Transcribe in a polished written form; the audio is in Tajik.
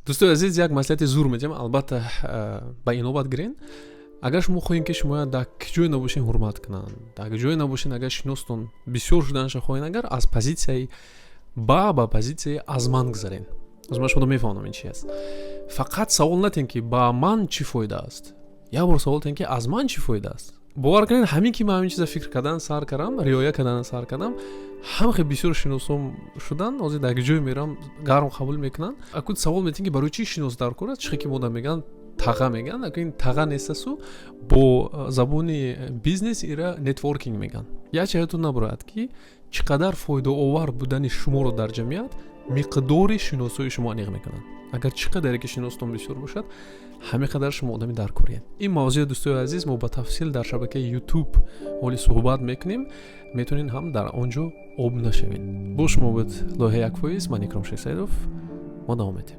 дӯстои азиз, як маслиҳати зур медиҳам, албатта ба инобат гирен. Агар шумо хоҳем ки шумо дар ҷое набошен ҳурмат кунанд, дар ҷое набошен, агар шиностон бисёр шуданашон хоҳен, агар аз позитсияи ба позитсияи аз ман гузарен. Аз шумо мефаҳмам ин чи аст. Фақат савол натен ки ба ман чӣ фоида аст. Як бор савол тен ки аз ман чӣ фоида аст. бовар кунед, ҳамин ки ман ҳамин чиза фикр кардан сар кардам, риоя кардан сар кардам, ҳам хеле бисёр шиносом шудан, ҳозир дар ҷое мерам, гарм қабул мекунанд. Акуд савол метин ки барои чӣ шинос дар кор аст? Чихе ки мода меган тага меган, акун ин тага нестасу, бо забони бизнес ира нетворкинг меган. Як чиҳатон набурояд ки чӣ қадар фоидаовар будани шуморо дар ҷамъият миқдори шиносои шумо аниқ мекунанд. Агар чӣ қадаре ки шиностон бисёр бошад, ҳамин қадар шумо одами даркоред. Ин мавзӯи дӯстои азиз мо ба тафсил дар шабакаи YouTube ҳоли суҳбат мекунем. метавонед ҳам дар онҷо обуна шавед. Бо шумо буд Лоиҳаи Якфоиз, ман Икром Шехсаидов. мо давом медиҳем.